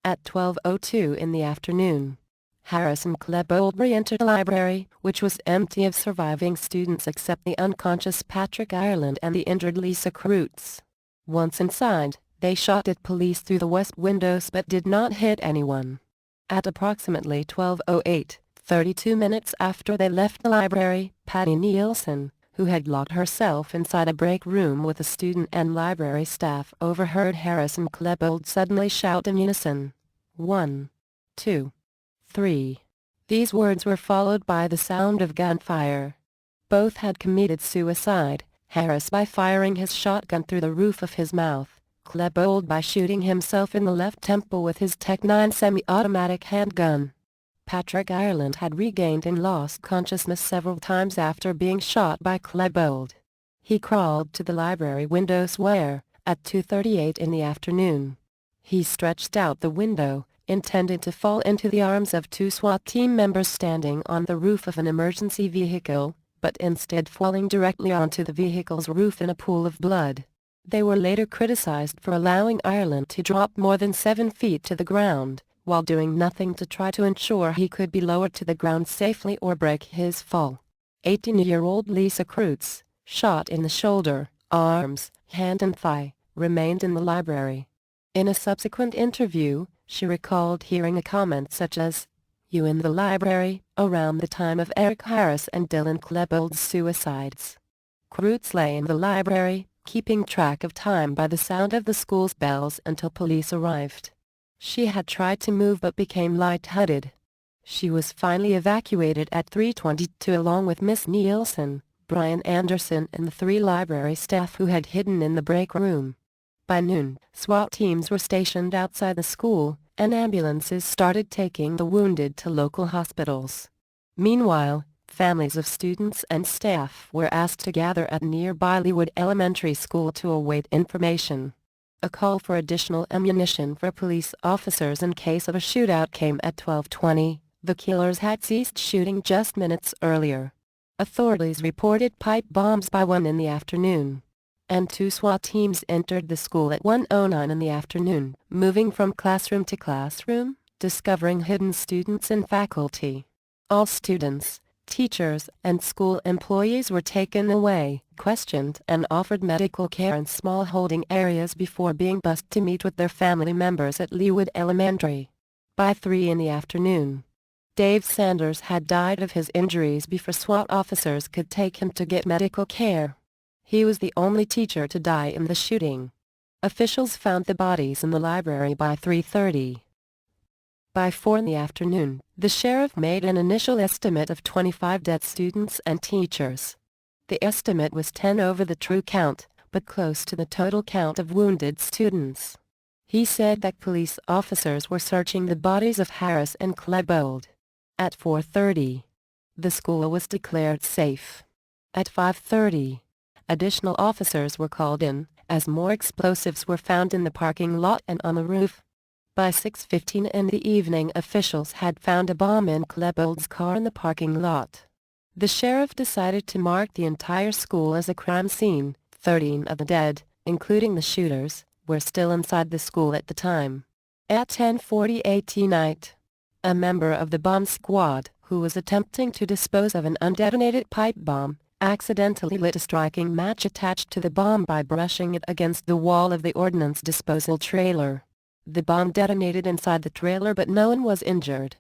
At 12:02 in the afternoon, Harris and Klebold re-entered the library, which was empty of surviving students except the unconscious Patrick Ireland and the injured Lisa Kreutz. Once inside, they shot at police through the west windows but did not hit anyone. At approximately 12:08, 32 minutes after they left the library, Patty Nielsen, who had locked herself inside a break room with a student and library staff, overheard Harris and Klebold suddenly shout in unison, "1, 2, 3. These words were followed by the sound of gunfire. Both had committed suicide, Harris by firing his shotgun through the roof of his mouth, Klebold by shooting himself in the left temple with his Tech-9 semi-automatic handgun. Patrick Ireland had regained and lost consciousness several times after being shot by Klebold. He crawled to the library windows where, at 2:38 in the afternoon, he stretched out the window, intended to fall into the arms of two SWAT team members standing on the roof of an emergency vehicle, but instead falling directly onto the vehicle's roof in a pool of blood. They were later criticized for allowing Ireland to drop more than 7 feet to the ground, while doing nothing to try to ensure he could be lowered to the ground safely or break his fall. 18-year-old Lisa Kreutz, shot in the shoulder, arms, hand and thigh, remained in the library. In a subsequent interview, she recalled hearing a comment such as, "You in the library, around the time of Eric Harris and Dylan Klebold's suicides." Kreutz lay in the library, keeping track of time by the sound of the school's bells until police arrived. She had tried to move but became lightheaded. She was finally evacuated at 3:22 along with Miss Nielsen, Brian Anderson and the 3 library staff who had hidden in the break room. By noon, SWAT teams were stationed outside the school, and ambulances started taking the wounded to local hospitals. Meanwhile, families of students and staff were asked to gather at nearby Leawood Elementary School to await information. A call for additional ammunition for police officers in case of a shootout came at 12:20. The killers had ceased shooting just minutes earlier. Authorities reported pipe bombs by 1 in the afternoon, and 2 SWAT teams entered the school at 1:09 in the afternoon, moving from classroom to classroom, discovering hidden students and faculty. All students, teachers, and school employees were taken away, questioned and offered medical care in small holding areas before being bused to meet with their family members at Leawood Elementary. By 3 in the afternoon, Dave Sanders had died of his injuries before SWAT officers could take him to get medical care. He was the only teacher to die in the shooting. Officials found the bodies in the library by 3:30. By 4 in the afternoon, the sheriff made an initial estimate of 25 dead students and teachers. The estimate was 10 over the true count, but close to the total count of wounded students. He said that police officers were searching the bodies of Harris and Klebold. At 4:30, the school was declared safe. At 5:30, additional officers were called in, as more explosives were found in the parking lot and on the roof. By 6:15 in the evening, officials had found a bomb in Klebold's car in the parking lot. The sheriff decided to mark the entire school as a crime scene. 13 of the dead, including the shooters, were still inside the school at the time. At 10:48 night, a member of the bomb squad, who was attempting to dispose of an undetonated pipe bomb, accidentally lit a striking match attached to the bomb by brushing it against the wall of the ordnance disposal trailer. The bomb detonated inside the trailer but no one was injured.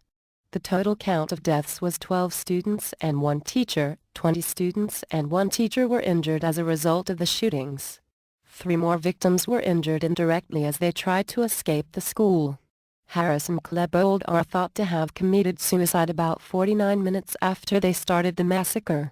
The total count of deaths was 12 students and 1 teacher. 20 students and 1 teacher were injured as a result of the shootings. 3 more victims were injured indirectly as they tried to escape the school. Harris and Klebold are thought to have committed suicide about 49 minutes after they started the massacre.